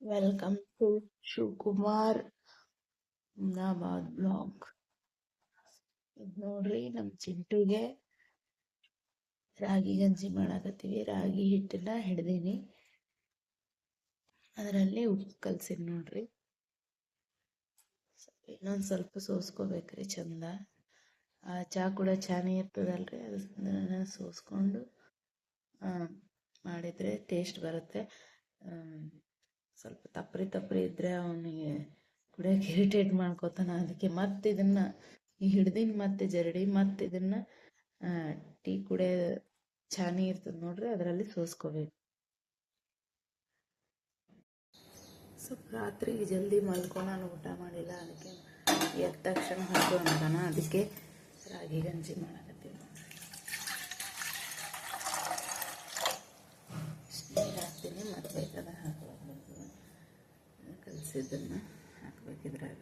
Welcome to Shivakumar Nabad blog. ಇದು ನೋಡ್ರಿ ನಮ್ಮ ಚಿಂಟುಗೆ ರಾಗಿ ಗಂಜಿ ಮಾಡಾಕತ್ತೀವಿ. ರಾಗಿ ಹಿಟ್ಟನ್ನ ಹಿಡ್ದೀನಿ, ಅದರಲ್ಲಿ ಉಪ್ಪು ಕಲ್ಸಿನಿ ನೋಡ್ರಿ. ಇನ್ನೊಂದು ಸ್ವಲ್ಪ ಸೋಸ್ಕೋಬೇಕ್ರಿ ಚಂದ. ಚಹಾ ಕೂಡ ಚಾನೇ ಇರ್ತದಲ್ರಿ, ಅದನ್ನ ಸೋಸ್ಕೊಂಡು ಮಾಡಿದರೆ ಟೇಸ್ಟ್ ಬರುತ್ತೆ. ಸ್ವಲ್ಪ ತಪ್ಪರಿ ಇದ್ದರೆ ಅವನಿಗೆ ಕುಡಿಯೋಕೆ ಇರಿಟೇಟ್ ಮಾಡ್ಕೋತಾನೆ. ಅದಕ್ಕೆ ಮತ್ತೆ ಇದನ್ನು ಹಿಡ್ದಿನ ಮತ್ತೆ ಜರಡಿ ಮತ್ತೆ ಇದನ್ನು ಟೀ ಕುಡಿಯೋ ಚಾನಿ ಇರ್ತದೆ ನೋಡ್ರಿ, ಅದರಲ್ಲಿ ಸೋಸ್ಕೋಬೇಕು. ಸ್ವಲ್ಪ ರಾತ್ರಿಗೆ ಜಲ್ದಿ ಮಲ್ಕೊಂಡು ಊಟ ಮಾಡಿಲ್ಲ, ಅದಕ್ಕೆ ಎದ್ದ ತಕ್ಷಣ ಹಾಕು ಅಂತಾನ. ಅದಕ್ಕೆ ರಾಗಿ ಗಂಜಿ ಮಾಡಕತ್ತೀವಿ ನೋಡ್ರಿ. ನೀರು ಹಾಕ್ತೀನಿ, ಮತ್ತೆ ಬೇಕಾದ ಹಾಕಬೇಕು. ಕಲಸಿದ್ದನ್ನು ಹಾಕ್ಬೇಕಿದ್ರಾಗ.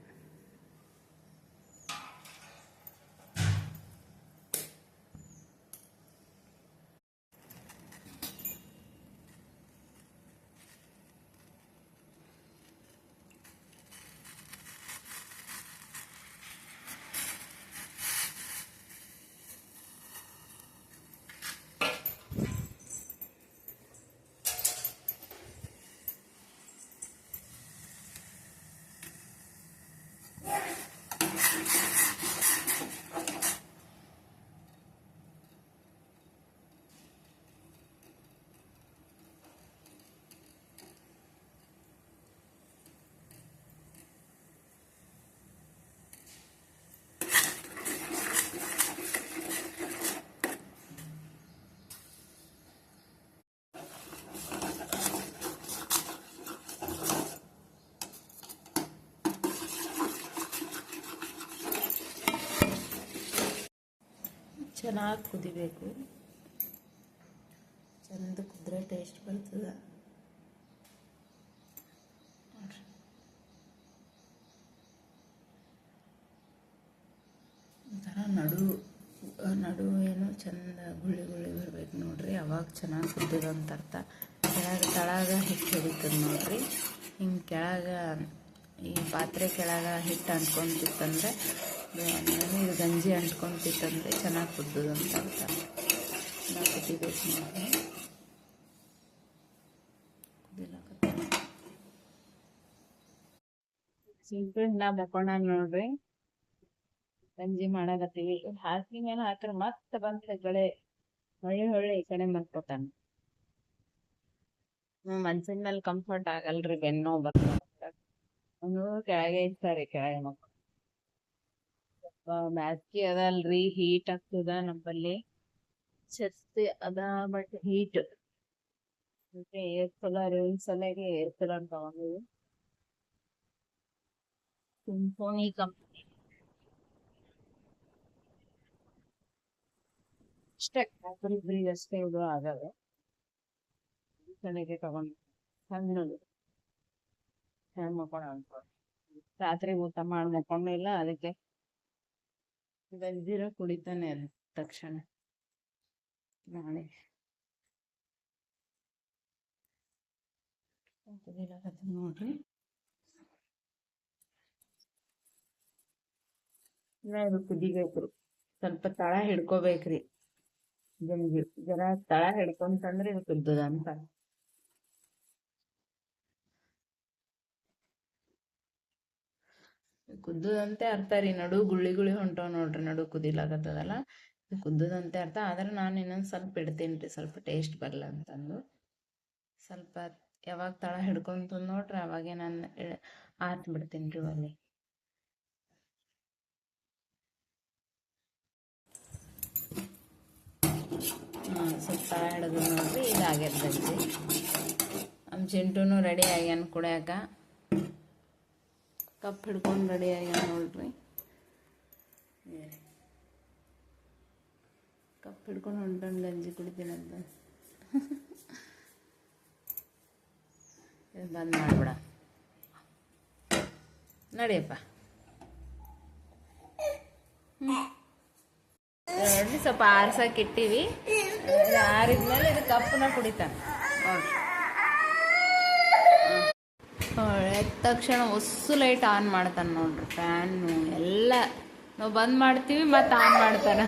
ಚೆನ್ನಾಗಿ ಕುದಿಬೇಕು, ಚಂದ ಕುದ್ರೆ ಟೇಸ್ಟ್ ಬರ್ತದೆ ನೋಡ್ರಿ. ಒಂಥರ ನಡು ಏನು ಚಂದ ಗುಳಿ ಬರಬೇಕು ನೋಡ್ರಿ, ಅವಾಗ ಚೆನ್ನಾಗಿ ಕುದ್ದಿದೆ ಅಂತ ಅರ್ಥ. ತಳಗ ಹಿಟ್ಟು ಹಿಡಿತದೆ ನೋಡ್ರಿ. ಹಿಂಗೆ ಕೆಳಗ ಈ ಪಾತ್ರೆ ಕೆಳಗ ಹಿಟ್ಟು ಅಂಟ್ಕೊಂತಿತ್ತಂದ್ರೆ, ಇದು ಗಂಜಿ ಅಂಟ್ಕೊಂತಿತ್ತಂದ್ರೆ ಚೆನ್ನಾಗಿ ಕುದ್ದದು ಅಂತ ಅರ್ಥ. ಕುದಿಬೇಕು ನೋಡ್ರಿ. ಸಿಂಪಲ್ ಇನ್ನ ಮಕ್ಕೊಂಡ ನೋಡ್ರಿ, ಗಂಜಿ ಮಾಡಾಕತ್ತೀವಿ. ಹಾಕಿ ಮೇಲೆ ಹಾಕ್ರೆ ಮತ್ತೆ ಬಂದ್ರೆ ಹೊಳ್ಳಿ ಈ ಕಡೆ ಮಲ್ಕೋತಾನ. ಮನ್ಸಿನ ಮೇಲೆ ಕಂಫರ್ಟ್ ಆಗಲ್ರಿ, ಬೆನ್ನೋ ಬರ್ತಾವ. ಅವನು ಕೆಳಗೆ ಇರ್ತಾರೆ, ಕೆಳಗೆ ಮಕ್ಕಳು. ಬ್ಯಾಸ್ಗಿ ಅದಲ್ರಿ, ಹೀಟ್ ಆಗ್ತದ ನಮ್ಮಲ್ಲಿ. ಚಸ್ತಿ ಅದ, ಬಟ್ ಹೀಟ್ ಏರ್ ಕೂಲರ್ ಸಲಗೆ ಏರ್ ಕೂಲರ್ ತಗೊಂಡಿವಿ. ಸಿಂಫೋನಿ ಕಂಪ್ನಿ ಅಷ್ಟೇ, ಇಬ್ಬರಿಗೆ ಅಷ್ಟೇ ಇದು ಆಗವೆ. ಚೆನ್ನಾಗಿ ತಗೊಂಡು ಸಣ್ಣದು ಮಕ್ಕೋಣ ಅನ್ಕೊಂಡು ರಾತ್ರಿ ಊಟ ಮಾಡಿ ಮಕ್ಕೊಂಡಿಲ್ಲ, ಅದಕ್ಕೆ ಗಂಜಿರ ಕುಡಿತಾನೆ ಅದ ತಕ್ಷಣ ನಾಳೆ. ನೋಡ್ರಿ, ಇದು ಕುದಿಬೇಕು, ಸ್ವಲ್ಪ ತಳ ಹಿಡ್ಕೋಬೇಕ್ರಿ ಗಂಜಿ. ಜರ ತಳ ಹಿಡ್ಕೊಂತಂದ್ರೆ ಇದು ಕುದ್ದದ ಅಂತ. ಕುದ್ದದಂತೆ ಅರ್ಥ ರೀ. ನಡು ಗುಳಿ ಹೊಂಟವ್ ನೋಡ್ರಿ, ನಡು ಕುದಿಲಾಗತ್ತದಲ್ಲ, ಇದು ಕುದ್ದದಂತೆ ಅರ್ಥ. ಆದ್ರೆ ನಾನು ಇನ್ನೊಂದು ಸ್ವಲ್ಪ ಇಡ್ತೀನಿ ರೀ, ಸ್ವಲ್ಪ ಟೇಸ್ಟ್ ಬರಲ್ಲ ಅಂತಂದು. ಸ್ವಲ್ಪ ಯಾವಾಗ ತಳ ಹಿಡ್ಕೊಂತ ನೋಡ್ರಿ, ಅವಾಗೆ ನಾನು ಆತ್ ಬಿಡ್ತೀನಿ ರೀ ಒಲೆ. ಸ್ವಲ್ಪ ತಳ ಹಿಡಿದು ನೋಡ್ರಿ, ಇದಾಗ್ಯದ ಗಂಜಿ. ನಮ್ಮ ಚಿಂಟುನು ರೆಡಿ ಆಗ್ಯಾನ ಕುಡಿಯಾಕ. ಕಪ್ ಹಿಡ್ಕೊಂಡು ರೆಡಿ ಆಗ್ಯಾನ ನೋಡ್ರಿ. ಕಪ್ ಹಿಡ್ಕೊಂಡು ಹೊಂಟೊಂದು ಗಂಜಿ ಕುಡಿತೀನಂತ. ಬಂದ್ ಮಾಡ್ಬಿಡ, ನಡಿಯಪ್ಪ. ನೋಡಿ, ಸ್ವಲ್ಪ ಆರ್ಸಕ್ಕೆ ಇಟ್ಟಿವಿ. ಆರಿದ್ಮೇಲೆ ಇದು ಕಪ್ಪನ ಕುಡಿತಾನೆ ನೋಡ್ರಿ. ಎದ್ದ ತಕ್ಷಣ ಹೊಸ್ಸು ಲೈಟ್ ಆನ್ ಮಾಡ್ತಾನೆ ನೋಡ್ರಿ. ಫ್ಯಾನು ಎಲ್ಲ ನಾವು ಬಂದ್ ಮಾಡ್ತೀವಿ ಮತ್ತು ಆನ್ ಮಾಡ್ತಾನೆ.